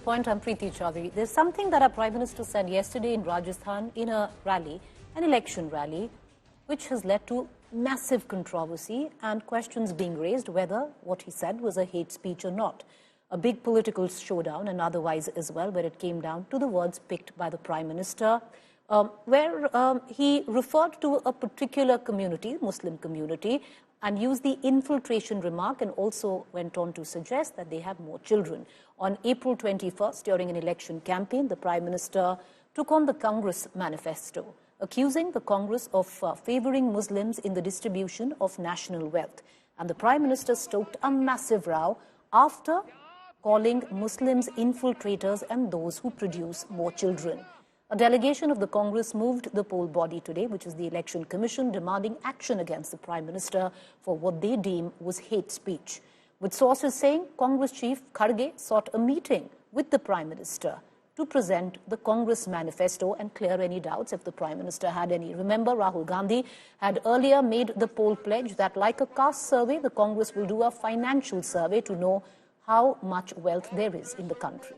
Point. I'm Preeti Chaudhary. There's something that our Prime Minister said yesterday in Rajasthan in a rally, an election rally, which has led to massive controversy and questions being raised whether what he said was a hate speech or not. A big political showdown and otherwise as well, where it came down to the words picked by the Prime Minister, where he referred to a particular community, Muslim community, and used the infiltration remark and also went on to suggest that they have more children. On April 21st, during an election campaign, the Prime Minister took on the Congress manifesto, accusing the Congress of favouring Muslims in the distribution of national wealth. And the Prime Minister stoked a massive row after calling Muslims infiltrators and those who produce more children. A delegation of the Congress moved the poll body today, which is the Election Commission, demanding action against the Prime Minister for what they deem was hate speech. With sources saying Congress Chief Kharge sought a meeting with the Prime Minister to present the Congress manifesto and clear any doubts if the Prime Minister had any. Remember, Rahul Gandhi had earlier made the poll pledge that, like a caste survey, the Congress will do a financial survey to know how much wealth there is in the country.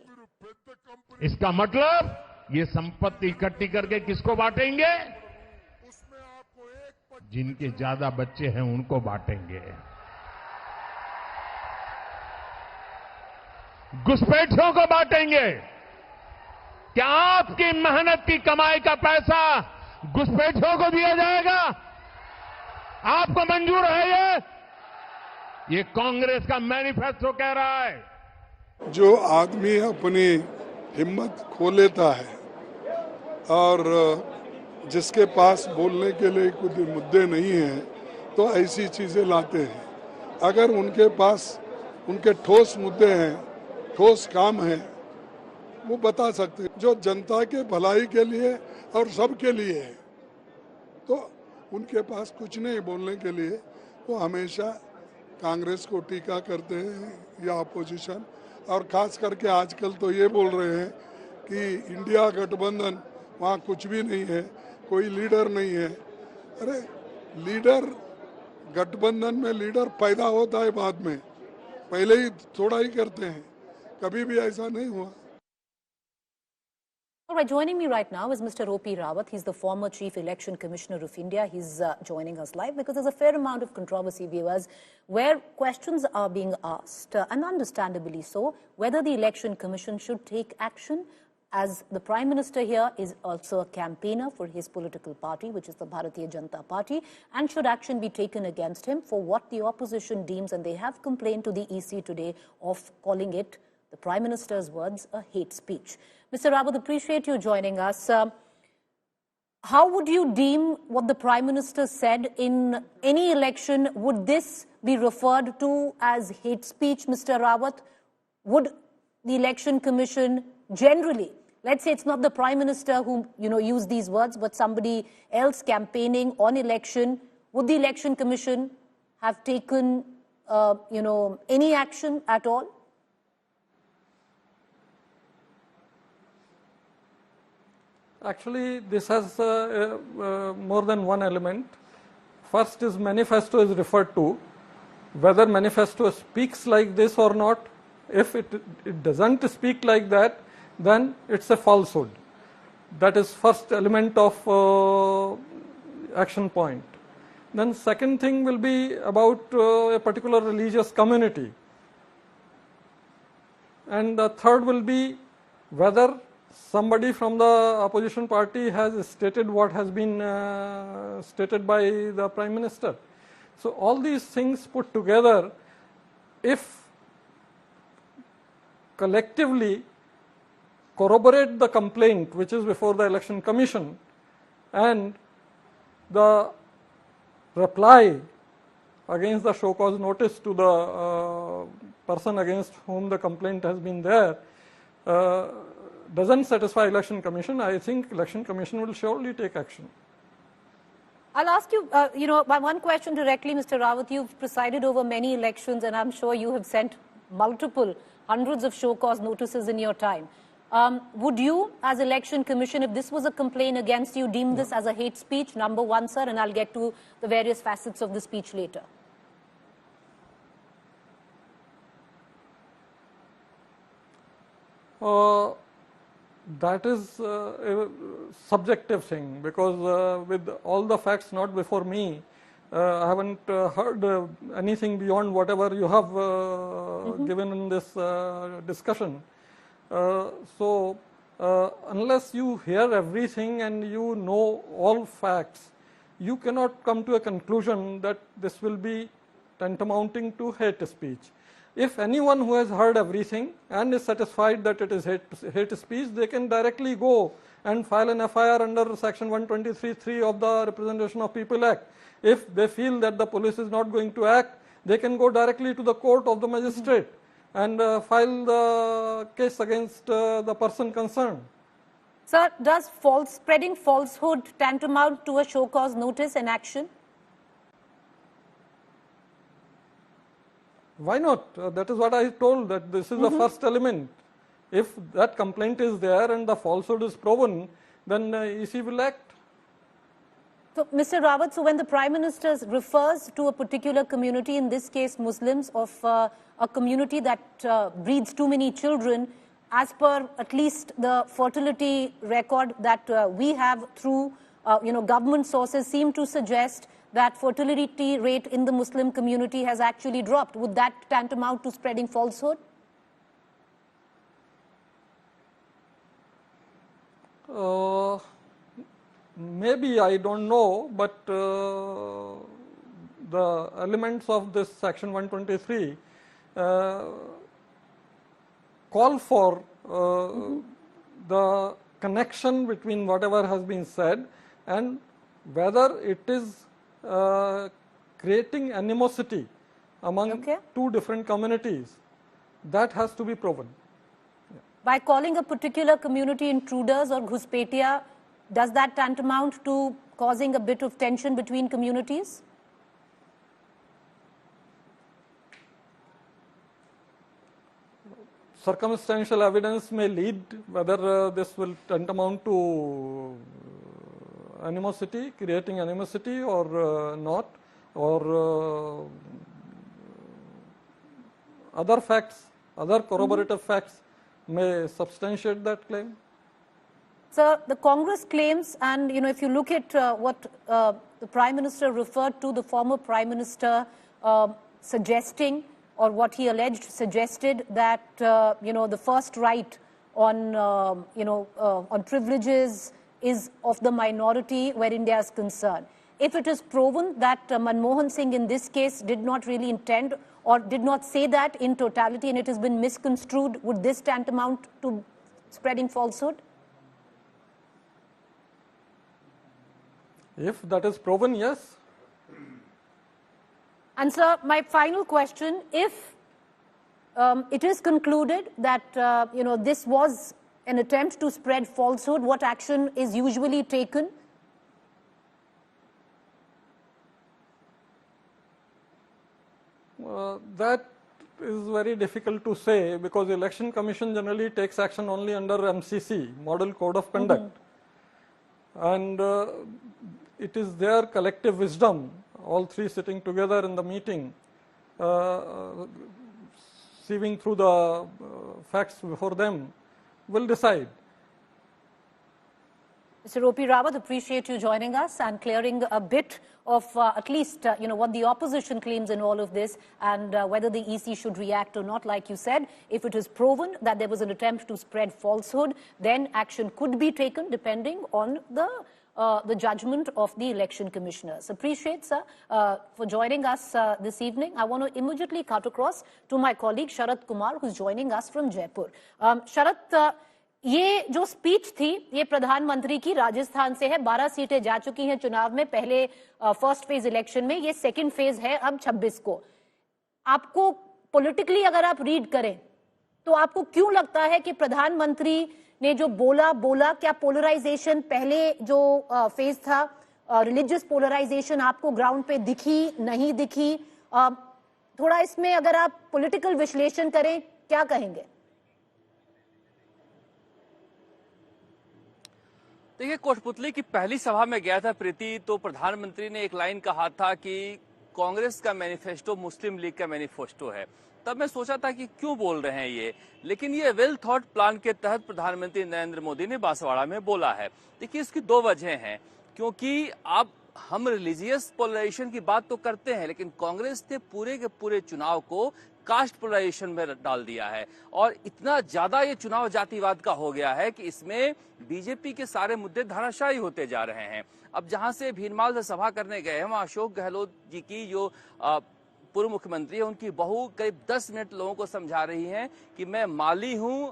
इसका मतलब ये संपत्ति इकट्ठी करके किसको बांटेंगे? जिनके ज्यादा बच्चे हैं उनको बांटेंगे। घुसपैठियों को बांटेंगे। क्या आपकी मेहनत की कमाई का पैसा घुसपैठियों को दिया जाएगा? आपको मंजूर है ये कांग्रेस का मैनिफेस्टो कह रहा है। जो आदमी अपनी हिम्मत खो लेता है और जिसके पास बोलने के लिए कुछ मुद्दे नहीं हैं, तो ऐसी चीजें लाते हैं। अगर उनके पास उनके ठोस मुद्दे हैं, ठोस काम है, वो बता सकते हैं, जो जनता के भलाई के लिए और सबके लिए है, तो उनके पास कुछ नहीं बोलने के लिए। वो हमेशा कांग्रेस को टीका करते हैं या अपोजिशन, और खास करके आजकल तो ये बोल रहे हैं कि इंडिया गठबंधन, वहाँ कुछ भी नहीं है, कोई लीडर नहीं है। अरे लीडर, गठबंधन में लीडर पैदा होता है बाद में, पहले ही थोड़ा ही करते हैं, कभी भी ऐसा नहीं हुआ। All right, joining me right now is Mr. O.P. Rawat. He's the former Chief Election Commissioner of India. He's joining us live because there's a fair amount of controversy, viewers, where questions are being asked, and understandably so, whether the Election Commission should take action, as the Prime Minister here is also a campaigner for his political party, which is the Bharatiya Janata Party, and should action be taken against him for what the opposition deems, and they have complained to the EC today of calling it, the Prime Minister's words, a hate speech. Mr. Rawat, appreciate you joining us. How would you deem what the Prime Minister said in any election? Would this be referred to as hate speech, Mr. Rawat? Would the Election Commission generally, let's say it's not the Prime Minister who used these words, but somebody else campaigning on election, would the Election Commission have taken any action at all? Actually, this has more than one element. First is manifesto is referred to. Whether manifesto speaks like this or not, if it doesn't speak like that, then it's a falsehood. That is first element of action point. Then second thing will be about a particular religious community. And the third will be whether somebody from the opposition party has stated what has been stated by the Prime Minister. So all these things put together, if collectively corroborate the complaint which is before the Election Commission and the reply against the show cause notice to the person against whom the complaint has been there, doesn't satisfy Election Commission, I think Election Commission will surely take action. I'll ask you, one question directly, Mr. Rawat. You've presided over many elections, and I'm sure you have sent hundreds of show cause notices in your time. Would you, as Election Commission, if this was a complaint against you, deem this as a hate speech? Number one, sir, and I'll get to the various facets of the speech later. That is a subjective thing, because with all the facts not before me, I haven't heard anything beyond whatever you have given in this discussion. So unless you hear everything and you know all facts, you cannot come to a conclusion that this will be tantamounting to hate speech. If anyone who has heard everything and is satisfied that it is hate speech, they can directly go and file an FIR under section 123(3) of the Representation of People Act. If they feel that the police is not going to act, they can go directly to the court of the magistrate and file the case against the person concerned. Sir, does spreading falsehood tantamount to a show cause notice and action? Why not? That is what I told, that this is the first element. If that complaint is there and the falsehood is proven, then EC will act. So, Mr. Rawat, so when the Prime Minister refers to a particular community, in this case Muslims, of a community that breeds too many children, as per at least the fertility record that we have through government sources, seem to suggest that fertility rate in the Muslim community has actually dropped. Would that tantamount to spreading falsehood? Maybe, I don't know, but the elements of this section 123 call for the connection between whatever has been said and whether it is creating animosity among two different communities. That has to be proven. By calling a particular community intruders or Ghuspetia, does that tantamount to causing a bit of tension between communities? Circumstantial evidence may lead whether this will tantamount to animosity, creating animosity or not, or other facts, other corroborative facts may substantiate that claim. Sir, the Congress claims, and if you look at what the Prime Minister referred to, the former Prime Minister suggesting, or what he alleged suggested, that the first right on on privileges is of the minority where India is concerned. If it is proven that Manmohan Singh in this case did not really intend or did not say that in totality and it has been misconstrued, would this tantamount to spreading falsehood? If that is proven, yes. And sir, my final question, if it is concluded that this was an attempt to spread falsehood, what action is usually taken? That is very difficult to say, because Election Commission generally takes action only under MCC, Model Code of Conduct. And it is their collective wisdom, all three sitting together in the meeting, sieving through the facts before them, will decide. Mr. O.P. Rawat, appreciate you joining us and clearing a bit of at least what the opposition claims in all of this, and whether the EC should react or not. Like you said, if it is proven that there was an attempt to spread falsehood, then action could be taken depending on the judgment of the election commissioners. Appreciate, sir, for joining us this evening. I want to immediately cut across to my colleague Sharat Kumar, who's joining us from Jaipur. Sharat, ये जो speech थी, ये प्रधानमंत्री की राजस्थान से है। 12 सीटें जा चुकी हैं चुनाव में, पहले फर्स्ट फेज इलेक्शन में, ये सेकंड फेज है अब 26 को। आपको पॉलिटिकली अगर आप रीड करें, तो आपको क्यों लगता है कि प्रधानमंत्री ने जो बोला, क्या पोलराइजेशन पहले जो फेज था, रिलीजियस पोलराइजेशन आपको ग्राउंड पे दिखी, नहीं दिखी? थोड़ा इसमें अगर आप पॉलिटिकल विश्लेषण करें, क्या कहेंगे? देखिए, कोटपुतली की पहली सभा में गया था प्रीति, तो प्रधानमंत्री ने एक लाइन कहा था कि कांग्रेस का मैनिफेस्टो मुस्लिम लीग का मैनिफेस्टो है। तब मैं सोचा था कि क्यों बोल रहे हैं ये, लेकिन ये वेल थॉट प्लान के तहत प्रधानमंत्री नरेंद्र मोदी ने बांसवाड़ा में बोला है। देखिए, इसकी दो वजह हैं, क्योंकि आप हम रिलीजियस पोलराइजेशन की बात तो करते हैं, लेकिन कांग्रेस ने पूरे के पूरे चुनाव को कास्ट पोलराइजेशन में डाल दिया है और इतना ज्यादा ये चुनाव जातिवाद का हो गया है कि इसमें बीजेपी के सारे मुद्दे धाराशायी होते जा रहे हैं। अब जहां से भीनमाल से सभा करने गए हैं, वहां अशोक गहलोत जी की जो पूर्व मुख्यमंत्री है, उनकी बहू करीब 10 मिनट लोगों को समझा रही हैं कि मैं माली हूं,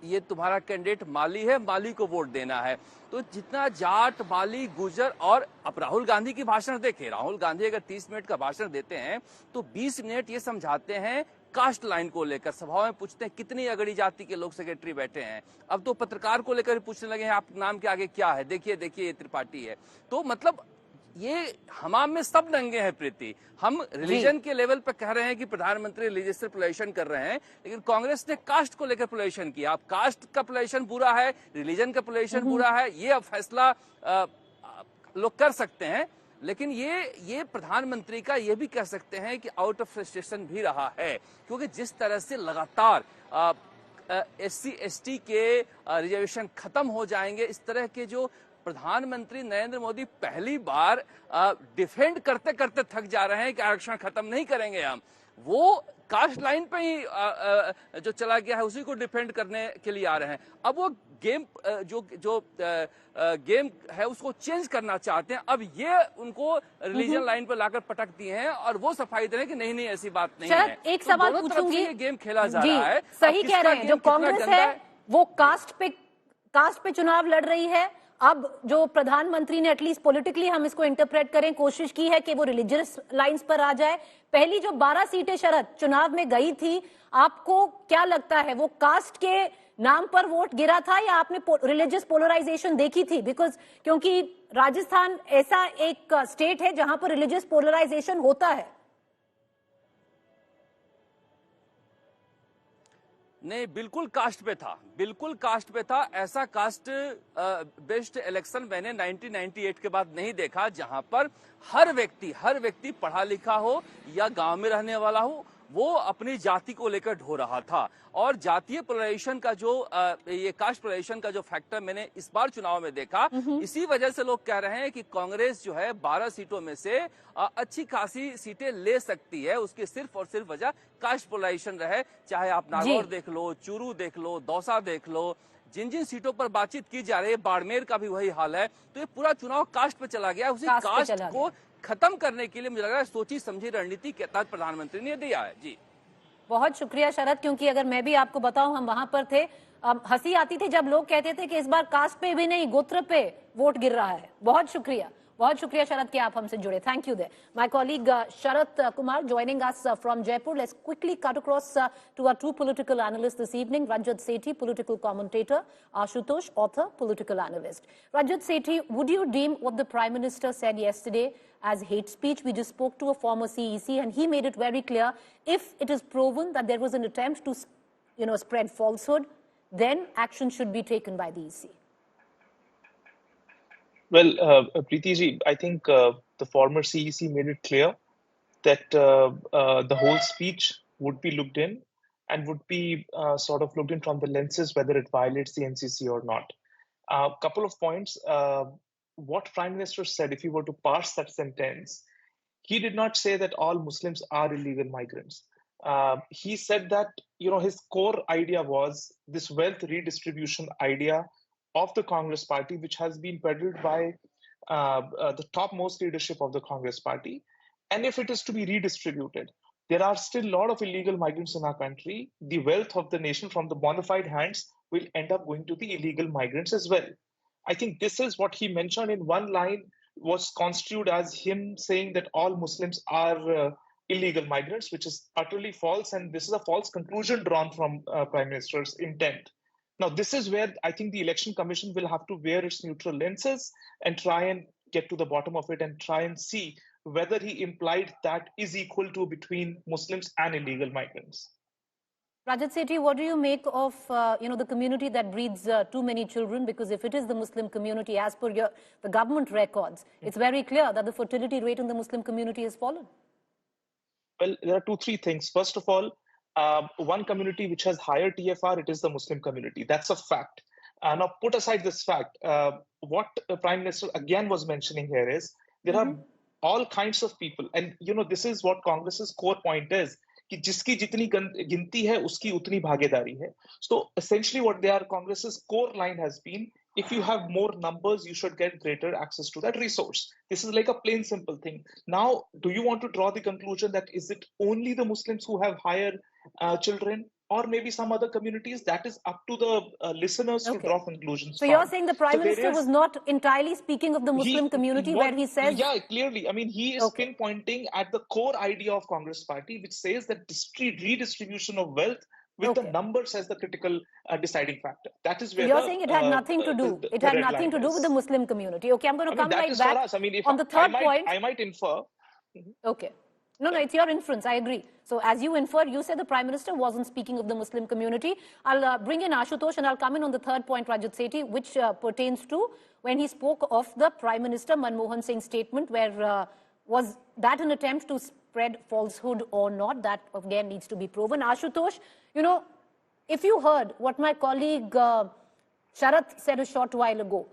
ये तुम्हारा कैंडिडेट माली है, माली को वोट देना है। तो जितना जाट, माली, गुजर, और अब राहुल गांधी की भाषण देखें, राहुल गांधी अगर 30 मिनट का भाषण देते हैं तो 20 मिनट ये समझाते हैं कास्ट लाइन को लेकर। सभाओं में पूछते हैं कितनी अगड़ी जाति के लोग सेक्रेटरी बैठे हैं। अब तो पत्रकार को लेकर पूछने लगे हैं आप नाम के आगे क्या है, देखिए देखिए ये त्रिपाठी है। तो मतलब ये हमाम में सब नंगे हैं प्रीति। हम रिलीजन के लेवल पर कह रहे हैं कि प्रधानमंत्री रिलीजियस पोलराइजेशन कर रहे हैं, लेकिन कांग्रेस ने कास्ट को लेकर पोलराइजेशन किया। अब कास्ट का पोलराइजेशन बुरा है, रिलीजन का पोलराइजेशन बुरा है, ये अब फैसला लोग कर सकते हैं। लेकिन ये प्रधानमंत्री का ये भी कह सकते हैं कि आउट ऑफ फ्रस्ट्रेशन भी रहा है, क्योंकि जिस तरह से लगातार SC ST के रिजर्वेशन खत्म हो जाएंगे, इस तरह के जो प्रधानमंत्री नरेंद्र मोदी पहली बार डिफेंड करते करते थक जा रहे हैं कि आरक्षण खत्म नहीं करेंगे हम, वो कास्ट लाइन पे ही जो चला गया है उसी को डिफेंड करने के लिए आ रहे हैं। अब वो गेम गेम है उसको चेंज करना चाहते हैं। अब ये उनको रिलीजन लाइन पर लाकर पटक दिए हैं और वो सफाई दे रहे हैं कि नहीं नहीं ऐसी बात नहीं है। एक सवाल पूछूंगी, ये गेम खेला जा रहा है। सही कह रहे हैं, जो कांग्रेस है वो कास्ट पे चुनाव लड़ रही है। अब जो प्रधानमंत्री ने एटलीस्ट पॉलिटिकली हम इसको इंटरप्रेट करें कोशिश की है कि वो रिलीजियस लाइंस पर आ जाए। पहली जो 12 सीटें शरद चुनाव में गई थी, आपको क्या लगता है वो कास्ट के नाम पर वोट गिरा था या आपने रिलीजियस पोलराइजेशन देखी थी? क्योंकि राजस्थान ऐसा एक स्टेट है जहां पर रिलीजियस पोलराइजेशन होता है। नहीं, बिल्कुल कास्ट पे था, बिल्कुल कास्ट पे था। ऐसा कास्ट बेस्ड इलेक्शन मैंने 1998 के बाद नहीं देखा जहां पर हर व्यक्ति पढ़ा लिखा हो या गांव में रहने वाला हो, वो अपनी जाति को लेकर ढो रहा था। और जातीय पोलराइजेशन का जो ये कास्ट पोलराइजेशन का जो फैक्टर मैंने इस बार चुनाव में देखा, इसी वजह से लोग कह रहे हैं कि कांग्रेस जो है 12 सीटों में से अच्छी खासी सीटें ले सकती है। उसकी सिर्फ और सिर्फ वजह कास्ट पोलराइजेशन रहे। चाहे आप नागौर देख लो, चूरू देख लो, दौसा देख लो, जिन जिन सीटों पर बातचीत की जा रही है, बाड़मेर का भी वही हाल है। तो ये पूरा चुनाव कास्ट पे चला गया। उसी कास्ट को खत्म करने के लिए मुझे लग रहा है सोची समझी रणनीति के तहत प्रधानमंत्री ने दिया है। जी, बहुत शुक्रिया शरद, क्योंकि अगर मैं भी आपको बताऊं, हम वहां पर थे, हंसी आती थी जब लोग कहते थे कि इस बार कास्ट पे भी नहीं गोत्र पे वोट गिर रहा है। बहुत शुक्रिया शरद कि आप हमसे जुड़े। Thank you there. My colleague Sharad Kumar joining us from Jaipur. Let's quickly cut across to our two political analysts this evening. Rajat Sethi, political commentator; Ashutosh, author, political analyst. Rajat Sethi, would you deem what the Prime Minister said yesterday as hate speech? We just spoke to a former CEC and he made it very clear, if it is proven that there was an attempt to, spread falsehood, then action should be taken by the EC. Well, Preeti ji, I think the former CEC made it clear that the whole speech would be looked in and would be sort of looked in from the lenses whether it violates the NCC or not. A couple of points. What Prime Minister said, if you were to parse that sentence, he did not say that all Muslims are illegal migrants. He said that, his core idea was this wealth redistribution idea of the Congress party, which has been peddled by the topmost leadership of the Congress party. And if it is to be redistributed, there are still a lot of illegal migrants in our country. The wealth of the nation from the bona fide hands will end up going to the illegal migrants as well. I think this is what he mentioned in one line was construed as him saying that all Muslims are illegal migrants, which is utterly false. And this is a false conclusion drawn from Prime Minister's intent. Now, this is where I think the Election Commission will have to wear its neutral lenses and try and get to the bottom of it and try and see whether he implied that is equal to between Muslims and illegal migrants. Rajat Sethi, what do you make of the community that breeds too many children? Because if it is the Muslim community, as per the government records, it's very clear that the fertility rate in the Muslim community has fallen. Well, there are three things. First of all, one community which has higher TFR, it is the Muslim community. That's a fact. Now, put aside this fact, what the Prime Minister again was mentioning here is there are all kinds of people. And, this is what Congress's core point is. कि जिसकी जितनी गिनती है उसकी उतनी भागीदारी है. So essentially what Congress's core line has been, if you have more numbers, you should get greater access to that resource. This is like a plain simple thing. Now, do you want to draw the conclusion that is it only the Muslims who have higher children, or maybe some other communities? That is up to the listeners to draw conclusions. So you're saying the Prime Minister was not entirely speaking of the Muslim community, where he says... Yeah, clearly. I mean, he is pinpointing at the core idea of Congress Party, which says that redistribution of wealth with the numbers as the critical deciding factor. That is where you're saying it had nothing to do. It had nothing to do with the Muslim community. Okay, I'm going to come right back on the third point. I might infer. Okay. No, it's your inference. I agree. So as you infer, you said the Prime Minister wasn't speaking of the Muslim community. I'll bring in Ashutosh and I'll come in on the third point, Rajat Sethi, which pertains to when he spoke of the Prime Minister Manmohan Singh's statement, where was that an attempt to spread falsehood or not? That again needs to be proven. Ashutosh, if you heard what my colleague Sharath said a short while ago,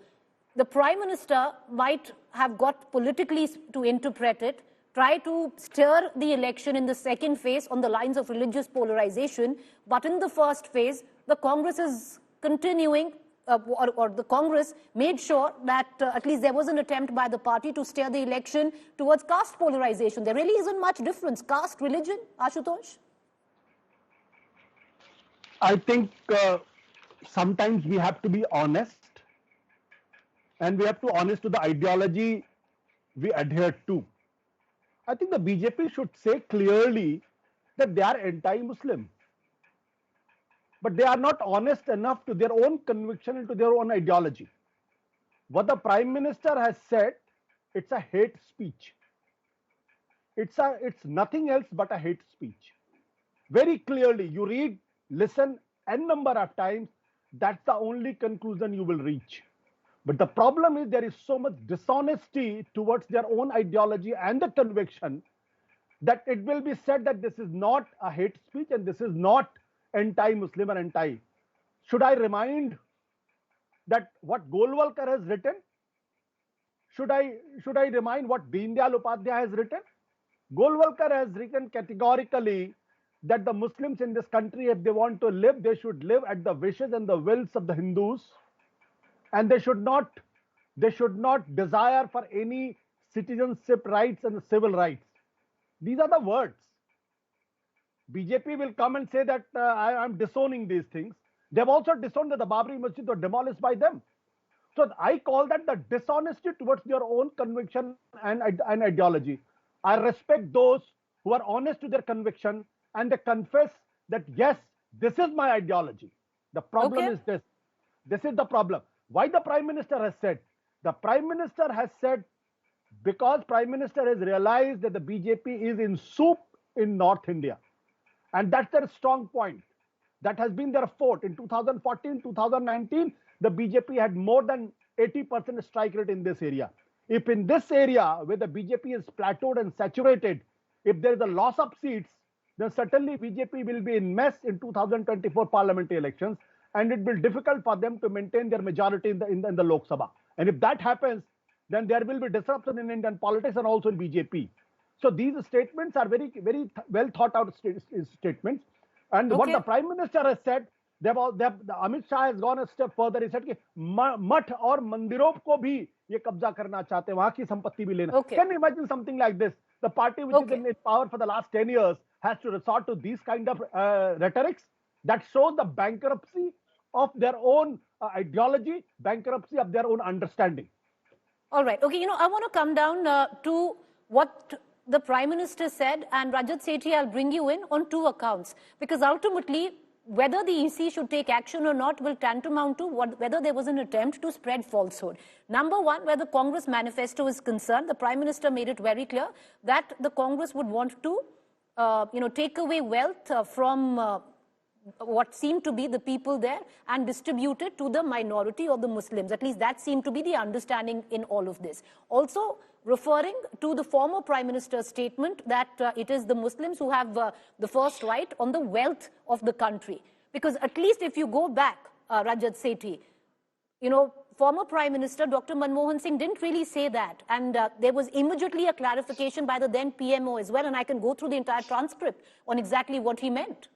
the Prime Minister might have got politically to interpret it, try to stir the election in the second phase on the lines of religious polarization, but in the first phase, the Congress is continuing, or the Congress made sure that at least there was an attempt by the party to steer the election towards caste polarization. There really isn't much difference. Caste, religion, Ashutosh? I think sometimes we have to be honest, and we have to be honest to the ideology we adhere to. I think the BJP should say clearly that they are anti-Muslim. But they are not honest enough to their own conviction and to their own ideology. What the Prime Minister has said, it's a hate speech. It's nothing else but a hate speech. Very clearly, you read, listen, n number of times, that's the only conclusion you will reach. But the problem is there is so much dishonesty towards their own ideology and the conviction that it will be said that this is not a hate speech and this is not anti-Muslim or anti. Should I remind that what Golwalkar has written? Should I remind what Deen Dayal Upadhyaya has written? Golwalkar has written categorically that the Muslims in this country, if they want to live, they should live at the wishes and the wills of the Hindus. And they should not desire for any citizenship rights and civil rights. These are the words. BJP will come and say that I'm disowning these things. They've also disowned that the Babri Masjid was demolished by them. So I call that the dishonesty towards their own conviction and ideology. I respect those who are honest to their conviction and they confess that, yes, this is my ideology. The problem is this. This is the problem. Why the Prime Minister has said? The Prime Minister has said because Prime Minister has realized that the BJP is in soup in North India. And that's their strong point. That has been their fort. In 2014, 2019, the BJP had more than 80% strike rate in this area. If in this area where the BJP is plateaued and saturated, if there is a loss of seats, then certainly BJP will be in mess in 2024 parliamentary elections. And it will be difficult for them to maintain their majority in the Lok Sabha. And if that happens, then there will be disruption in Indian politics and also in BJP. So these statements are very, very well thought out statements. And what the Prime Minister has said, Amit Shah has gone a step further. He said, "Math और मंदिरों को भी ये कब्जा करना चाहते हैं, वहाँ की संपत्ति भी लेना." Can you imagine something like this? The party which is in power for the last 10 years has to resort to these kind of rhetorics that shows the bankruptcy of their own ideology, bankruptcy of their own understanding. All right. Okay, I want to come down to what the Prime Minister said, and Rajat Sethi, I'll bring you in on two accounts. Because ultimately, whether the EC should take action or not will tantamount to whether there was an attempt to spread falsehood. Number one, where the Congress manifesto is concerned, the Prime Minister made it very clear that the Congress would want to, take away wealth from what seemed to be the people there and distribute it to the minority or the Muslims. At least that seemed to be the understanding in all of this. Also referring to the former Prime Minister's statement that it is the Muslims who have the first right on the wealth of the country. Because at least if you go back, Rajat Sethi, you know, former Prime Minister Dr. Manmohan Singh didn't really say that. And there was immediately a clarification by the then PMO as well. And I can go through the entire transcript on exactly what he meant.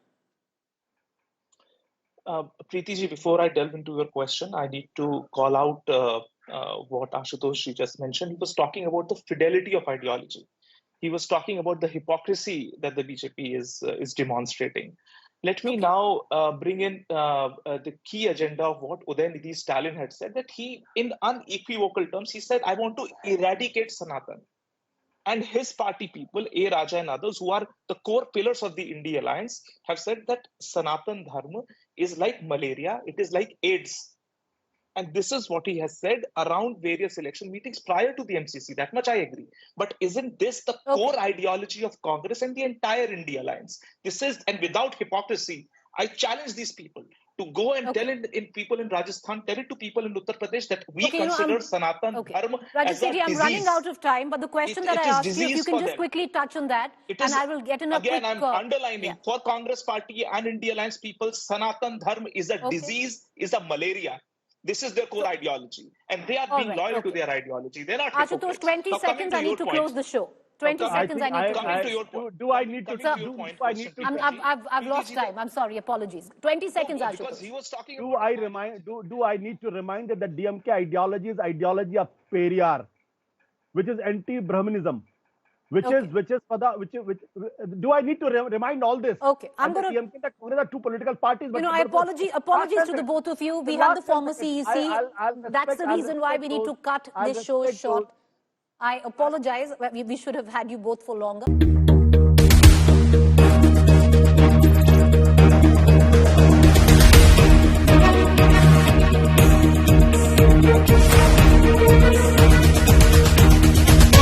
Preeti ji, before I delve into your question, I need to call out what Ashutosh ji just mentioned. He was talking about the fidelity of ideology. He was talking about the hypocrisy that the BJP is demonstrating. Let me now bring in the key agenda of what Udayanidhi Stalin had said, that he, in unequivocal terms, he said, I want to eradicate Sanatan. And his party people, A. Raja and others, who are the core pillars of the India Alliance, have said that Sanatan Dharma is like malaria, it is like AIDS. And this is what he has said around various election meetings prior to the MCC. That much I agree. But isn't this the core ideology of Congress and the entire India Alliance? This is, and without hypocrisy, I challenge these people to go and tell people in Rajasthan, tell it to people in Uttar Pradesh that we consider Sanatan Dharma as a disease. I'm running out of time, but the question that I asked you, if you can just quickly touch on that, and I will get in a quick... I'm underlining, for Congress Party and India Alliance people, Sanatan Dharma is a disease, is a malaria. This is their core ideology. And they are being loyal to their ideology. They're not hypocrites. Ashutosh, 20 seconds, I need to close the show. 20 seconds, I need to close. Do I need to... I've lost time. I'm sorry. Apologies. 20 seconds, Ashutosh. Because he was talking do I need to remind that the DMK ideology is ideology of Periyar, which is anti-Brahmanism, which is for the do I need to remind all this? Okay, I'm going to. DMK and Congress are two political parties. You know, apologies to the both of you. We have the former CEC. That's the reason why we need to cut this show short. I apologize. We should have had you both for longer.